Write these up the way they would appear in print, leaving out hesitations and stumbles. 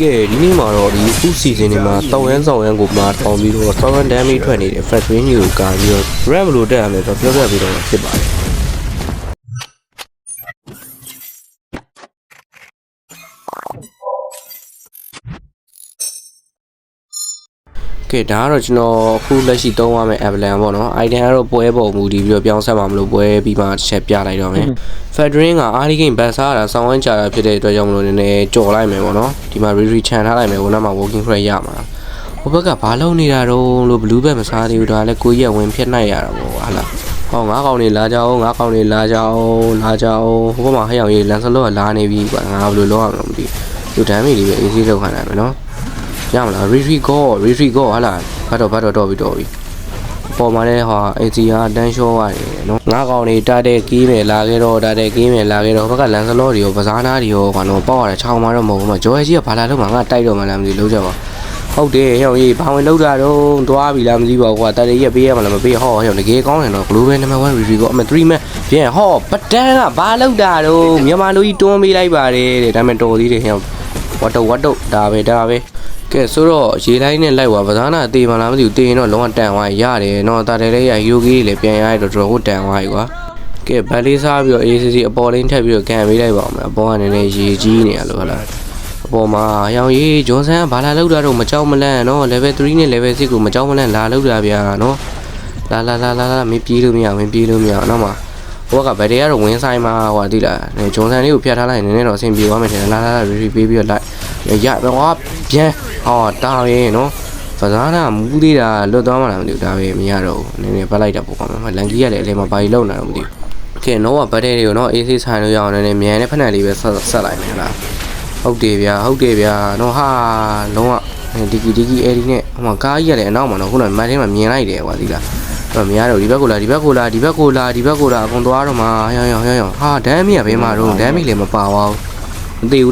ကဲဒီနေ့မှာတော့ဒီအခုစီဇန်တွေမှာတောင်ရန်ဆောင်ရန်ကိုမှာတောင်းပြီးတော့ဆောင်းရန် damage ထွက်နေတဲ့ factory ကိုကာပြီးတော့ ram လို့တက်ရမယ်ဆိုတော့ပြောပြပြီးတော့ဖြစ်ပါတယ်ကဲဒါကတော့ကျွန်တော်အခုလက်ရှိသုံးရမယ့် avalanche ပေါ့နော် item ကတော့ပွဲပေါ်မူတည်ပြီးတော့ပြောင်းဆက်မှာမလို့ပွဲပြီးမှတစ်ချက်ပြလိုက်တော့မယ် factory က early game ဘတ်စားတာဆောင်းဝန်းကြတာဖြစ်တဲ့အတွက်ကြောင့်မလို့နည်းနည်းကြော်လိုက်မယ်ပေါ့နော်ဒီမှာ retreat ချန်ထားလိုက်မယ်ဟိုနောက်မှာ walking frame ရမှာဟိုဘက်ကဘာလုပ်နေတာတော့လို့ blue bag မစားသေးဘူးဒါလည်းကိုကြီးကဝင်ဖြစ်နိုင်ရတာပေါ့ဟာလားဟောငါးကောင်တွေလာကြအောင်ငါးကောင်တွေလာကြအောင်ဟိုဘက်မှာဟဲ့အောင်ရေးလန်ဆလောကလာနေပြီကွာငါဘယ်လိုလုပ်ရမလဲမသိဘူး damage လေးပဲ easy လုပ်ခိုင်းလိုက်မယ်နော်ရမလား retreat go ဟာလားဘတ်တော့ပြီးပေါ်မှာလည်းဟာ AC ကတန်းလျှောရတယ်နော်ငါးကောင်တွေတာတဲ့ကီးမယ်လာခဲ့တော့ဘက်ကလန်ဆလောတွေကိုပဇာနာတွေရောကတော့ပေါက်ရတယ်ချောင်းမှာတော့မဟုတ်ဘူးမဂျော်ကြီးကဘာလာတော့မှငါတိုက်တော့မှလားမသိလို့ကြပါဟုတ်တယ်ဟဲ့ကြီးဘာဝင်လောက်တာတော့သွားပြီလားမသိပါဘူးကွာတာတဲ့ကြီးပေးရမလားမပေးဟောဟဲ့တကယ်ကောင်းတယ်နော် global number 1 review ကအမ3 man ပြန်ဟောပတန်းကဘာလောက်တာတော့မြန်မာလူကြီးတွန်းပေးလိုက်ပါတယ်တဲ့ဒါပေမဲ့တော်သေးတယ်ဟဲ့ဝတ်တော့ဒါပဲကဲဆိုတော့ရေလိုက်နဲ့လိုက်သွားပဇာနာတေးမှလားမသိဘူးတေးရင်တော့လုံးဝတန်သွားရတယ်နော်တာတယ်လေးရဟီရိုဂီလေးပြန်ရရတော့တော်တော်တန်သွားပြီကွာကဲဘက်လေးစားပြီးတော့ ACC အပေါ်လင်းထပ်ပြီးတော့ကန်ပေးလိုက်ပါအောင်အပေါ်ကနည်းနည်းရေကြီးနေရလို့ဟုတ်လားအပေါ်မှာရောင်ကြီးဂျွန်ဆန်ကဘာလာလောက်တာတော့မကြောက်မလန့်နော် level 3နဲ့ level 6ကိုမကြောက်မလန့်လာလောက်တာဗျာနော်လာမင်းပြေးလို့မရနောက်မှာဟိုကဘယ်တည်းကတော့ဝင်းဆိုင်မှာဟိုသိလားဂျွန်ဆန်လေးကိုဖျက်ထားလိုက်နည်းနည်းတော့အဆင်ပြေသွားမယ်ထင်တယ်လာ repeat ပေးပြီးတော့လိုက်ရတော့ပြန်ဟောတာပဲနော်ပဇာနာမူးသေးတာလွတ်သွားမှလားမသိဘူးဒါပဲမရတော့ဘူးနည်းနည်းပတ်လိုက်တာပေါ့ကွာလန်ကြီးကလည်းအလဲမှာဘာကြီးလောက်နေတာတော့မသိဘူးကဲတော့ဘတ်တဲတွေကိုနော် AC ဆိုင်လို့ရအောင်နည်းနည်းမြန်တဲ့ဖက်နယ်လေးပဲဆက်လိုက်မယ်လားဟုတ်တယ်ဗျာနော်ဟာလုံးဝဒီကီအဲဒီနဲ့ဟိုမှာကားကြီးကလည်းအနောက်မှာနော်ခုနကမတ်ထဲမှာမြင်လိုက်တယ်ကွာသိလားတော့မရတော့ဒီဘက်ကိုလာအကုန်သွားတော့မှာဟောဟာဒမ်းမီကဘယ်မှာတော့ဒမ်းမီလည်းမပါပါဘူးမသိဘူး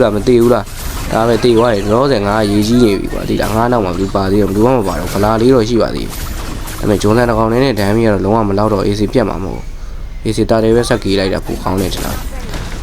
လားဒါပဲတေးသွားတယ်တော့ငါရေးကြီးနေပြီကွာဒီလားငါနောက်မှာဘလူးပါသေးတယ်ဘလူးမှမပါတော့ဗလာလေးတော့ရှိပါသေးတယ်ဒါပေမဲ့ဂျွန်ဆန်တစ်ကောင်နဲ့ဒမ်းမီကတော့လုံးဝမလောက်တော့ AC ပြတ်မှာမဟုတ် AC တာတယ်ပဲဆက်ကြီးလိုက်တာပူခေါင်းနေတယ်လာ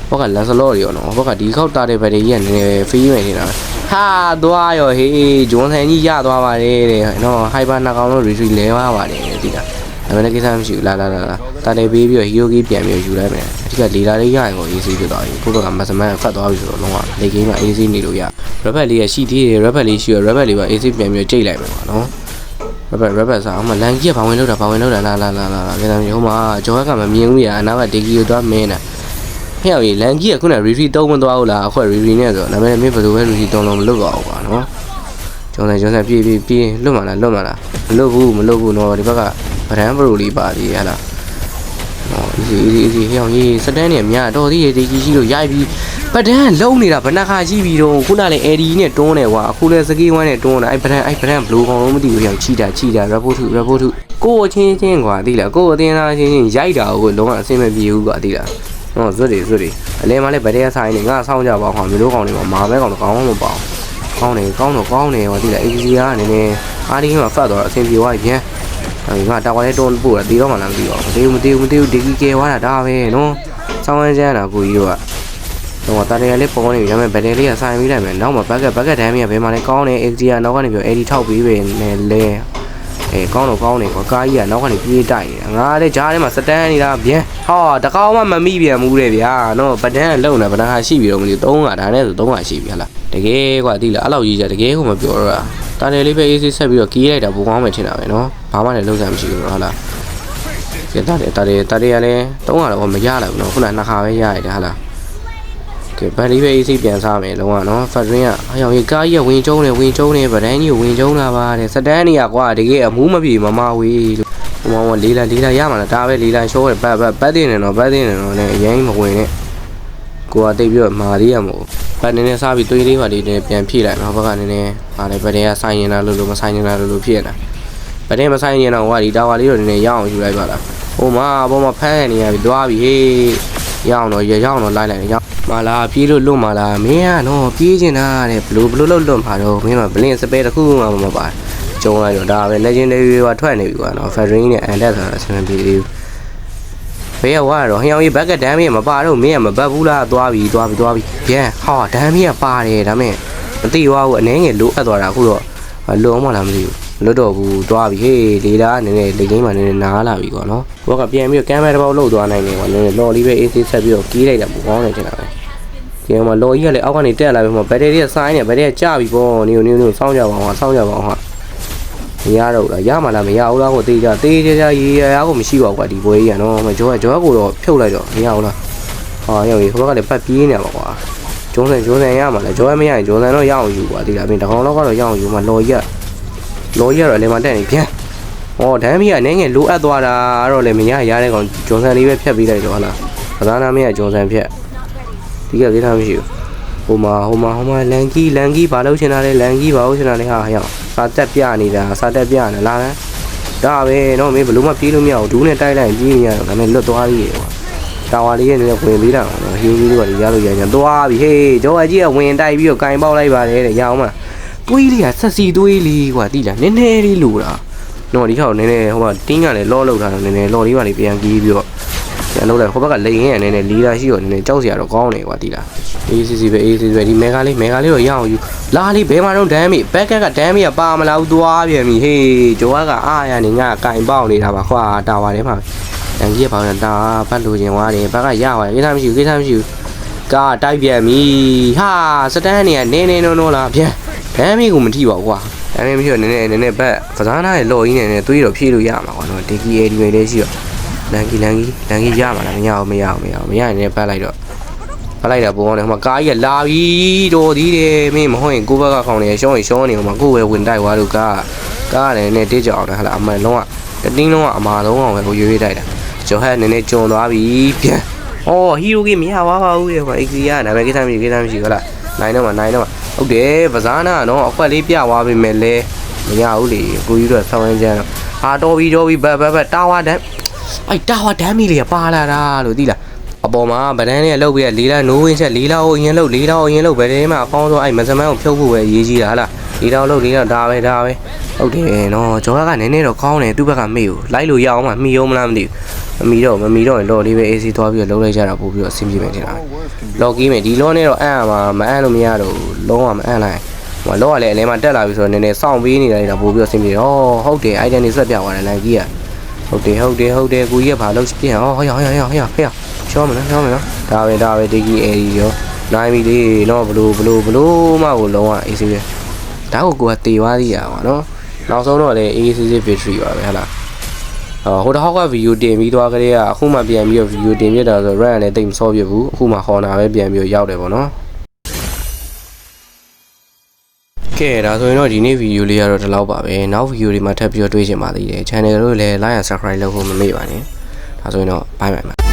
းဘောကလန်ဆလော့တွေရောနော်ဘောကဒီခောက်တာတဲ့ဘက်တွေကြီးကနည်းနည်းဖေးနေနေတာဟာသွားရောဟေးဂျွန်ဆန်ကြီးရသွားပါတယ်တဲ့နော်ဟိုက်ပါနှစ်ကောင်လို့ retreat လဲသွားပါတယ်ဒီလားဒါပေမဲ့ကိစ္စမရှိဘူးလာတာတယ်ပေးပြီးတော့ဟီရိုဂီပြန်ပြီးယူလိုက်မယ်အဓိကလေလာလေးရရင်ကို AC ဖြစ်သွားပြီကိုဘက်ကမစမန်ဖတ်သွားပြီဆိုတော့လုံးဝလေကင်းက AC နေလို့ရ rabbit လေးရရှိသေးတယ် rabbit လေးရှိရ rabbit လေးပါ AC ပြန်ပြီးကြိတ်လိုက်မယ်ကွာနော် rabbit စားအောင်မလန်ကြီးကဘာဝင်လောက်တာလာပြန်ဟိုမှာဂျော်ကမမြင်ဘူးရအနောက်ကဒီကီကိုသွားမင်းတာဟဲ့ရေလန်ကြီးကခုန retreat သုံးမသွားဘူးလားအခု retreat နဲ့ဆိုတော့ဒါပေမဲ့မင်းဘယ်လိုပဲ retreat သုံးလို့မလွတ်ပါဘူးကွာနော်ကျုံစံပြေးလွတ်မှာလားမလွတ်ဘူးနော်ဒီဘက်ကဗရန်ဘရိုလေးပါသေးဟဲ့လားနော် easy ဟဲ့အောင်ကြီးစတန်းနေမြတော်သေးတယ်ဒီကြီးရှိလို့ရိုက်ပြီးပဒန်းလုံးနေတာဘဏ္ဍခါရှိပြီးတော့ခုနလည်း AD နဲ့တွန်းတယ်ကွာအခုလည်းစကီးဝမ်းနဲ့တွန်းတယ်အဲ့ဗရန်ဘလိုကောင်လုံးမသိဘူးဟဲ့ချီတာ report ကိုအချင်းကွာသိလားကိုအတင်းသားချင်းရိုက်တာကိုလုံးဝအဆင်မပြေဘူးကွာသိလားနော်ဇွတ်တွေအလဲမှာလည်းဗတဲ့ဆိုင်နေငါဆောင်းကြပါအောင်မျိုးကောင်တွေမှာမာပဲကောင်တော့ကောင်းမပေါ့ကောင်းတယ်ဟောသိလား ACC ကနည်းနည်းအားဒီမှာဖတ်တော့အဆင်ပြေသွားပြန်ငါတာဝါလေးတွန်းပို့တာတီးတော့မှလားမသိဘူးမသိဘူးဒီကီကဲသွားတာဒါပဲနော်ဆောင်းဝန်းကျန်းတာကိုကြီးတို့ကတော့တာတယ်လေးပေါ်နေပြီဒါပေမဲ့ဘက်တယ်လေးကဆိုင်ပြီးလိုက်မယ်နောက်မှာဘက်ကဒမ်းမီကဘယ်မှာလဲကောင်းတယ် ACC ကနောက်ကနေပြီး AD ထောက်ပြီးပဲနဲ့လဲကောင်းတယ်ကွာကားကြီးကနောက်ကနေပြေးတိုက်နေတာငါလည်းကြားထဲမှာစတန်းနေတာပြန်ဟောတကောင်းမှမမိပြန်ဘူးလေဗျာနော်ပဒန်းလုံနေပဒန်းဟာရှိပြီတော့မသိဘူး300ဒါနဲ့ဆို300ရှိပြီဟလားတကယ်ကွာသိလားအဲ့လောက်ကြီးကြတကယ်ကိုမပြောတော့တာတာတယ်လေးပဲ AC ဆက်ပြီးတော့ကီးလိုက်တာဘူကောင်းမယ်ထင်တာပဲနော်ဘာမှလည်းလုံးစမ်းမရှိဘူးဟုတ်လားကဲတာတယ်ကလည်း300တော့မရလိုက်ဘူးနော်ခုနနှစ်ခါပဲရရတယ်ဟုတ်လားကဲဗန်လေးပဲ AC ပြန်စားမယ်လုံးဝနော် factory ကအယောင်ကြီးကားကြီးဝင်ကျုံးတယ်ဗဒန်းကြီးကိုဝင်ကျုံးလာပါတယ်စတန်းနေရကွာတကယ်အမူးမပြေမမဝေးလို့ဟိုမှာလေးလာရမှာလားဒါပဲလေးလာရှောတယ်ပတ်တင်နေတော့နဲ့အရင်မဝင်နဲ့ကိုကတိတ်ပြီးတော့မာသေးရမို့ပတ်နေစားပြီးတွေးလေးပါလေးနဲ့ပြန်ဖြည့်လိုက်မှာဘက်ကနည်းနည်းဟာလေဗဒန်းကဆိုင်နေတာလို့မဆိုင်နေတာလို့ဖြစ်နေတာဗဒန်းမဆိုင်နေတာဟိုကဒီတာဝါလေးတော့နည်းနည်းရအောင်ယူလိုက်ပါလားဟိုမှာပေါ်မှာဖမ်းနေရပြီသွားပြီဟေးရအောင်တော့လိုက်မလားပြေးလို့လွတ်မလားမင်းကနော်ပြေးချင်တာတဲ့ဘလို့လွတ်မှာတော့မင်းကဘလင်းစပယ်တစ်ခုမှမပါကျုံလိုက်တော့ဒါပဲ legendary ကထွက်နေပြီကွာနော် factory နဲ့ undead ဆိုတာအဆင်ပြေသေးဘူးဘေးကဝါတော့ဟျောင်းကြီးဘက်ကဒမ်းမီမပါတော့မင်းကမပတ်ဘူးလားသွားပြီပြန်ဟောဒမ်းမီကပါတယ်ဒါမဲ့ မသိပါဘူးအနေငယ်လိုအပ်သွားတာအခုတော့လုံအောင်မလားမသိဘူးလွတ်တော့ဘူးသွားပြီဟေးလေလာနည်းနည်းလေကင်းမှနည်းနည်းနားလာပြီကွာနော်ဘောကပြန်ပြီးကမ်းမဲတစ်ပေါက်လှုပ်သွားနိုင်တယ်ကွာနည်းနည်းလော်လေးပဲအေးသေးဆက်ပြီးတော့ကြီးလိုက်တာပိုကောင်းနေချင်တာပဲဒီမှာလော်ကြီးကလည်းအောက်ကနေတက်လာပြီးမှဘက်တရီကဆိုင်းနေဘက်တရီကကျပြီပေါ့နေစောင်းကြပါအောင်စောင်းကြပါအောင်ဟာမရတော့လားရမှလားမရဘူးလားကိုတေးကြရေရကိုမရှိပါဘူးကွာဒီပွဲကြီးကနော်မကျော်ကိုတော့ဖြုတ်လိုက်တော့မရဘူးလားဟာရောက်ပြီဟိုဘက်ကလည်းပတ်ပြေးနေပါကွာဂျွန်ဆန်ရမှာလားဂျောမရရင်ဂျွန်ဆန်တော့ရအောင်ယူကွာဒီလားပြင်တကောင်တော့ကတော့ရအောင်ယူမှလော်ကြီးကတော့အလဲမှာတက်နေပြန်ဩဒမ်းမီကအနေငယ်လိုအပ်သွားတာတော့လည်းမရရတဲ့ကောင်ဂျွန်ဆန်လေးပဲဖြတ်ပေးလိုက်တော့ဟုတ်လားပဇာနာမရဂျွန်ဆန်ဖြတ်ဒီကလေးထားမရှိဘူးဟိုမှာလန်ကီဘာလို့ချင်တာလဲလန်ကီဘာလို့ချင်တာလဲဟာရောက်စာတက်ပြနေတာလာတယ်ဒါပဲနော်မင်းဘလို့မှပြေးလို့မရဘူးဒူးနဲ့တိုက်လိုက်ပြေးနေရတော့ဒါနဲ့လွတ်သွားသေးတယ်ကွာတာဝါလေးရဲ့နေဝင်ပြီးတာနော်ဟီးလေးကရလို့ရကြသွားပြီဟေးဂျောအကြီးကဝင်တိုက်ပြီးတော့ကင်ပေါက်လိုက်ပါတယ်တဲ့ရအောင်မလားတွေးလေးကဆက်စီတွေးလေးကွာတိလားနည်းနည်းလေးလိုတာနော်ဒီခေါက်နည်းနည်းဟိုကတင်းကလည်းလောလောက်ထားတော့နည်းနည်းလော်လေးပါလေးပြန်ကြီးပြီးတော့ပြန်လုပ်လိုက်ဟိုဘက်ကလိန်ရင်နည်းနည်းလီလာရှိတော့နည်းနည်းကြောက်စရာတော့ကောင်းတယ်ကွာတိလားအေးစီပဲဒီမဲကားလေးတော့ရအောင်ယူလာလေးဘဲမှာတော့ဒမ်းမီဘက်ကဒမ်းမီကပါမလားသွားပြန်ပြီဟေးဂျောကအားရနေငါကင်ပေါက်နေတာပါခွာတာဝါထဲမှာတန်ကြီးပေါင်းတာပတ်လို့ခြင်းွားတယ်ဘက်ကရပါတယ်ကိစ္စမရှိဘူးကားတိုက်ပြန်ပြီဟာစတန်းနေကနင်းနော်လားပြန်ဒမ်းမီကိုမထိပါဘူးကွာဒမ်းမီမရှိတော့နည်းနည်းဘက်ကစားနာရဲ့လော်ကြီးနေသွေးတော့ဖြည့်လို့ရမှာကွာနော်ဒီကီအေဒီတွေလည်းရှိတော့လန်ကီရမှာလားမရရင်လည်းပတ်လိုက်တော့ဖလိုက်တာပေါ်နေဟိုမှာကားကြီးကလာပြီတော်သေးတယ်မင်းမဟုတ်ရင်ကိုဘက်ကခေါင်းနေရှောင်းနေဟိုမှာကိုပဲဝင်တိုက်သွားလို့ကားလည်းနည်းတစ်ကြောင်တယ်ဟလာအမှန်လုံးကတတင်းလုံးကအမာလုံးအောင်ပဲကိုရွေးတိုက်တာကျော်ဟက်နည်းနည်းကျွံသွားပြီပြန်ဟီရိုကြီးမရပါဘူးလေကွာ XC ရဒါပေမဲ့ကိစ္စမရှိဟုတ်လားနိုင်တော့ဟုတ်တယ်ပဇာနာနော်အခွက်လေးပြသွားပြီမဲ့လဲမရဘူးလေကိုကြီးတို့ဆောင်းရမ်းကြမ်းတော့ဟာတော်ပြီဘတ်တာဝါဒမ်းမီလေးပါလာတာလို့သိလားအပေါ်မှာဗဒန်းလေးလှုပ်ပြီးလေးလာနိုးဝင်းချက်လေးလာကိုအရင်လှုပ်ဗဒန်းမှာအကောင်းဆုံးမစမန်းကိုဖြုတ်ဖို့ပဲရေးကြီးတာဟလားလေးလာလှုပ်ဒါပဲဟုတ်တယ်နော်ကျော်ကနည်းနည်းတော့ကောင်းတယ်သူ့ဘက်ကမေ့ကိုလိုက်လို့ရအောင်မှမှီအောင်မလားမသိဘူးမီတော့ရင်လော်လေးပဲ AC သွားပြီးတော့လှုပ်လိုက်ကြတာပို့ပြီးတော့အဆင်ပြေမယ်ထင်တာလော်ကီးမယ်ဒီလောနဲ့တော့အံ့မှာမအံ့လို့မရတော့လုံးဝမအံ့လိုက်ဟိုလောကလည်းအလဲမှာတက်လာပြီဆိုတော့နည်းနည်းစောင့်ပေးနေတာလည်းပို့ပြီးတော့အဆင်ပြေဟုတ်တယ်အိုက်တန်နေဆွတ်ပြသွားတယ်လန်ကီးကဟုတ်တယ်ကိုကြီးကဘာလုပ်ပြန်ဟောချောမနော်ဒါပဲဒီကီအေဒီရောနိုင်ပြီလေနော်ဘလို့မှကိုလုံးဝ AC ပဲဒါကိုကတေသွားသေးရပါနော်နောက်ဆုံးတော့လည်း AC battery ပါပဲဟလားဟိုတဟောက်ကဗီဒီယိုတင်ပြီးသွားကြတဲ့အခုမှပြန်ပြီးတော့ဗီဒီယိုတင်ပြတာဆို run လည်းတိတ်မစောပြဘူးအခုမှ Honda ပဲပြန်ပြီးရောက်တယ်ပေါ့နော်ကဲဒါဆိုရင်တော့ဒီနေ့ဗီဒီယိုလေးကတော့ဒီလောက်ပါပဲနောက်ဗီဒီယိုတွေမှာထပ်ပြီးတော့တွေ့ချင်ပါသေးတယ် channel ကိုလည်း like and subscribe လုပ်ဖို့မမေ့ပါနဲ့ဒါဆိုရင်တော့ bye bye